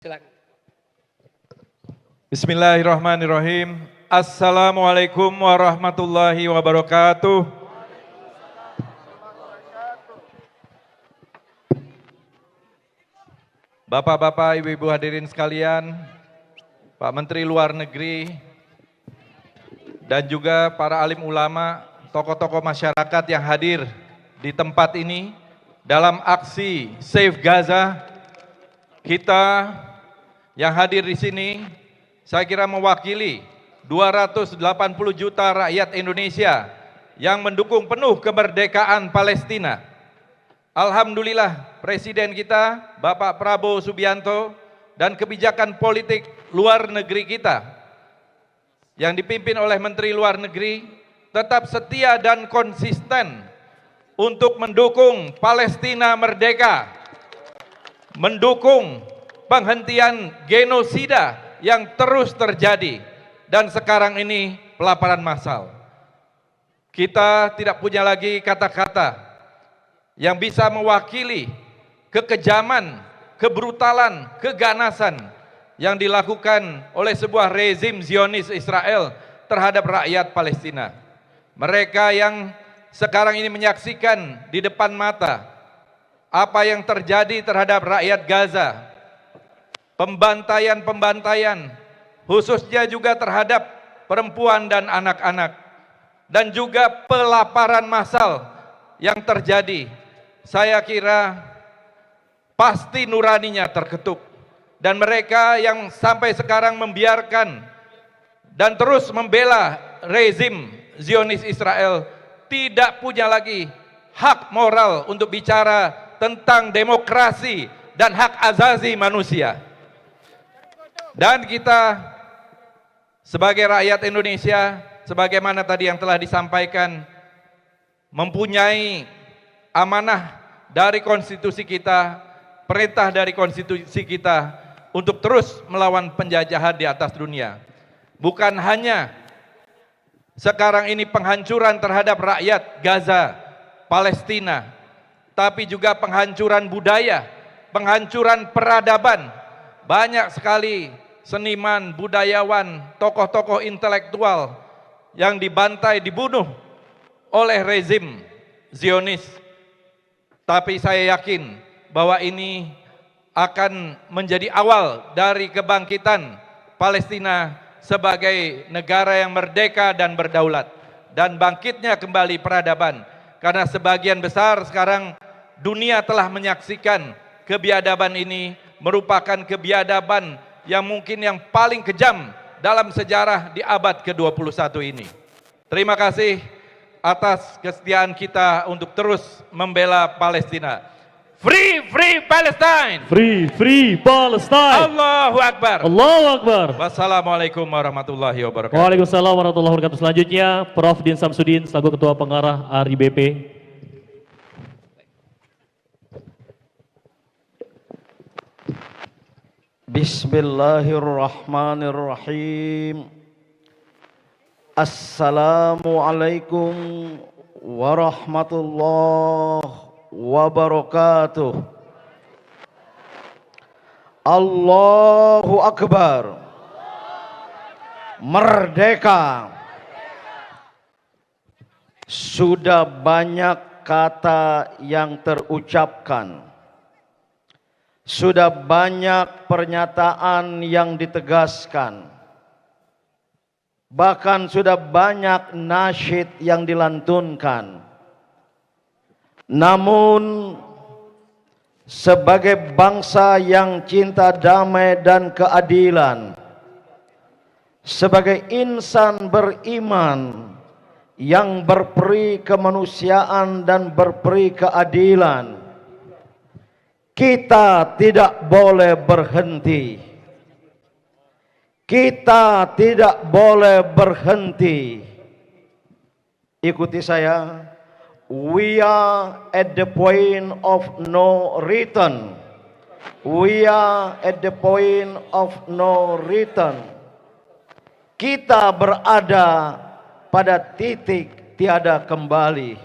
Silakan. Bismillahirrahmanirrahim. Assalamualaikum warahmatullahi wabarakatuh. Bapak-bapak, ibu-ibu hadirin sekalian, Pak Menteri Luar Negeri, dan juga para alim ulama, tokoh-tokoh masyarakat yang hadir di tempat ini dalam aksi Save Gaza. Kita yang hadir di sini, saya kira mewakili 280 juta rakyat Indonesia yang mendukung penuh kemerdekaan Palestina. Alhamdulillah, Presiden kita, Bapak Prabowo Subianto, dan kebijakan politik luar negeri kita yang dipimpin oleh Menteri Luar Negeri tetap setia dan konsisten untuk mendukung Palestina merdeka, mendukung penghentian genosida yang terus terjadi dan sekarang ini pelaparan massal. Kita tidak punya lagi kata-kata yang bisa mewakili kekejaman, kebrutalan, keganasan yang dilakukan oleh sebuah rezim Zionis Israel terhadap rakyat Palestina. Mereka yang sekarang ini menyaksikan di depan mata apa yang terjadi terhadap rakyat Gaza, pembantaian-pembantaian, khususnya juga terhadap perempuan dan anak-anak, dan juga pelaparan massal yang terjadi. Saya kira pasti nuraninya terketuk, dan mereka yang sampai sekarang membiarkan dan terus membela rezim Zionis Israel tidak punya lagi hak moral untuk bicara tentang demokrasi dan hak asasi manusia. Dan kita sebagai rakyat Indonesia, sebagaimana tadi yang telah disampaikan, mempunyai amanah dari konstitusi kita, perintah dari konstitusi kita untuk terus melawan penjajahan di atas dunia. Bukan hanya sekarang ini penghancuran terhadap rakyat Gaza, Palestina, tapi juga penghancuran budaya, penghancuran peradaban. Banyak sekali seniman, budayawan, tokoh-tokoh intelektual yang dibantai, dibunuh oleh rezim Zionis. Tapi saya yakin bahwa ini akan menjadi awal dari kebangkitan Palestina sebagai negara yang merdeka dan berdaulat, dan bangkitnya kembali peradaban. Karena sebagian besar sekarang dunia telah menyaksikan kebiadaban ini merupakan kebiadaban yang mungkin yang paling kejam dalam sejarah di abad ke-21 ini. Terima kasih atas kesetiaan kita untuk terus membela Palestina. Free, free Palestine! Free, free Palestine! Allahu Akbar! Allahu Akbar! Wassalamualaikum warahmatullahi wabarakatuh. Waalaikumsalam warahmatullahi wabarakatuh. Selanjutnya, Prof. Din Samsudin, selaku Ketua Pengarah ARI-BP. Bismillahirrahmanirrahim. Assalamualaikum warahmatullahi wabarakatuh. Allahu Akbar. Merdeka. Sudah banyak kata yang terucapkan. Sudah banyak pernyataan yang ditegaskan. Bahkan sudah banyak nasyid yang dilantunkan. Namun sebagai bangsa yang cinta damai dan keadilan, sebagai insan beriman yang berperi kemanusiaan dan berperi keadilan, kita tidak boleh berhenti. Kita tidak boleh berhenti. Ikuti saya. We are at the point of no return. We are at the point of no return. Kita berada pada titik tiada kembali.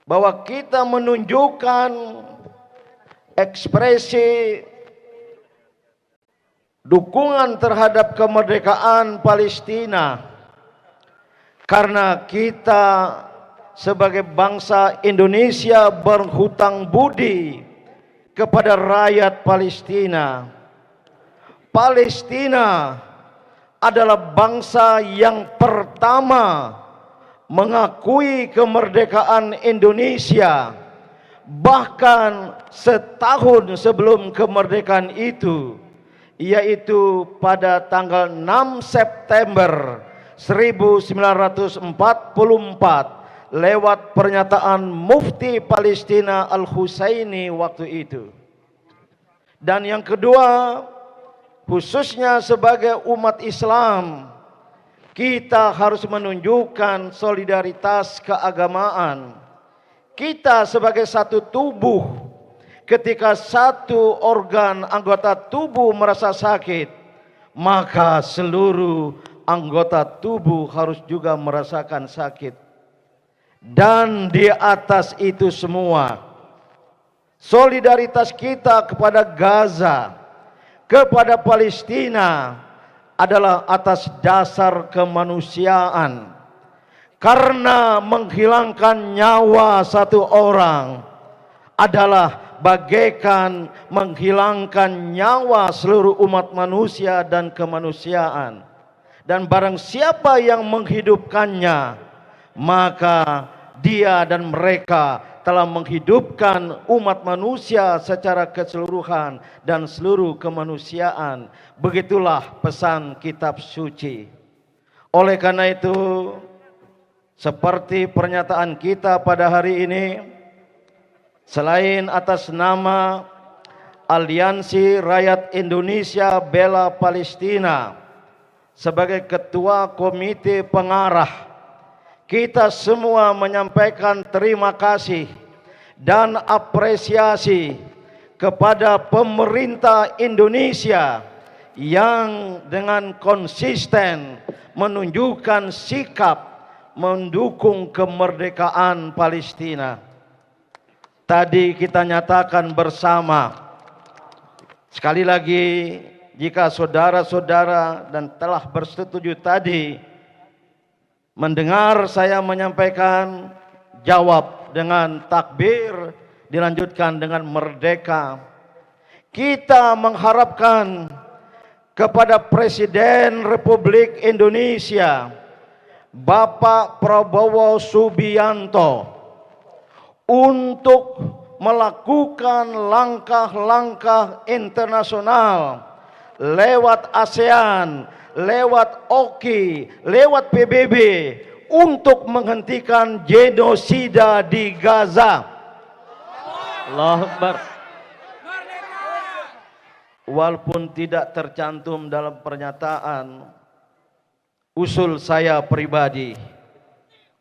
Bahwa kita menunjukkan ekspresi dukungan terhadap kemerdekaan Palestina, karena kita sebagai bangsa Indonesia berhutang budi kepada rakyat Palestina. Palestina adalah bangsa yang pertama mengakui kemerdekaan Indonesia. Bahkan setahun sebelum kemerdekaan itu, yaitu pada tanggal 6 September 1944 lewat pernyataan Mufti Palestina Al-Husaini waktu itu. Dan yang kedua, khususnya sebagai umat Islam, kita harus menunjukkan solidaritas keagamaan. Kita sebagai satu tubuh, ketika satu organ anggota tubuh merasa sakit, maka seluruh anggota tubuh harus juga merasakan sakit. Dan di atas itu semua, solidaritas kita kepada Gaza, kepada Palestina adalah atas dasar kemanusiaan. Karena menghilangkan nyawa satu orang adalah bagaikan menghilangkan nyawa seluruh umat manusia dan kemanusiaan. Dan barang siapa yang menghidupkannya, maka dia dan mereka telah menghidupkan umat manusia secara keseluruhan dan seluruh kemanusiaan. Begitulah pesan kitab suci. Oleh karena itu, seperti pernyataan kita pada hari ini, selain atas nama Aliansi Rakyat Indonesia Bela Palestina, sebagai ketua komite pengarah, kita semua menyampaikan terima kasih dan apresiasi kepada pemerintah Indonesia yang dengan konsisten menunjukkan sikap mendukung kemerdekaan Palestina. Tadi kita nyatakan bersama, sekali lagi, jika saudara-saudara dan telah bersetuju tadi mendengar saya menyampaikan, jawab dengan takbir, dilanjutkan dengan merdeka. Kita mengharapkan kepada Presiden Republik Indonesia, Bapak Prabowo Subianto, untuk melakukan langkah-langkah internasional lewat ASEAN, lewat OKI, lewat PBB untuk menghentikan genosida di Gaza. Allahu Akbar. Walaupun tidak tercantum dalam pernyataan, usul saya pribadi,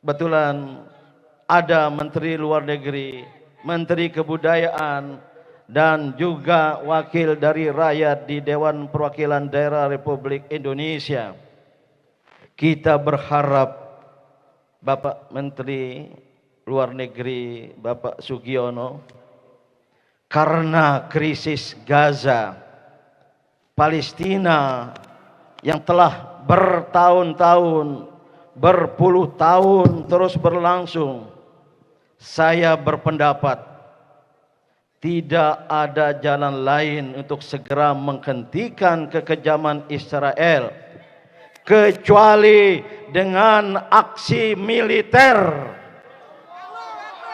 kebetulan ada Menteri Luar Negeri, Menteri Kebudayaan, dan juga wakil dari rakyat di Dewan Perwakilan Daerah Republik Indonesia. Kita berharap Bapak Menteri Luar Negeri, Bapak Sugiono, karena krisis Gaza, Palestina yang telah bertahun-tahun, berpuluh tahun terus berlangsung, saya berpendapat tidak ada jalan lain untuk segera menghentikan kekejaman Israel kecuali dengan aksi militer.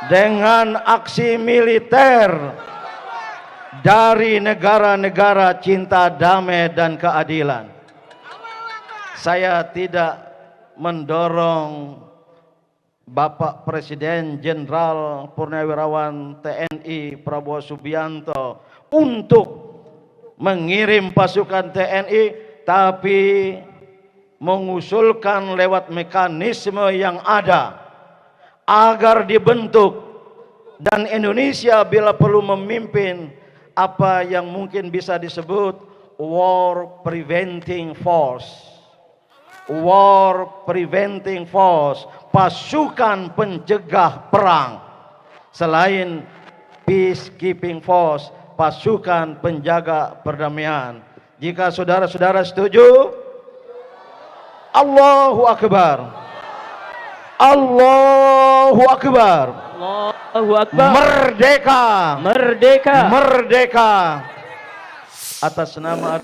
Dengan aksi militer dari negara-negara cinta damai dan keadilan. Saya tidak mendorong Bapak Presiden Jenderal Purnawirawan TNI Prabowo Subianto untuk mengirim pasukan TNI, tapi mengusulkan lewat mekanisme yang ada agar dibentuk, dan Indonesia bila perlu memimpin apa yang mungkin bisa disebut war preventing force. War preventing force, pasukan pencegah perang. Selain peacekeeping force, pasukan penjaga perdamaian. Jika saudara-saudara setuju, Allahu Akbar. Allahu Akbar. Allahu Akbar. Merdeka. Merdeka. Merdeka. Atas nama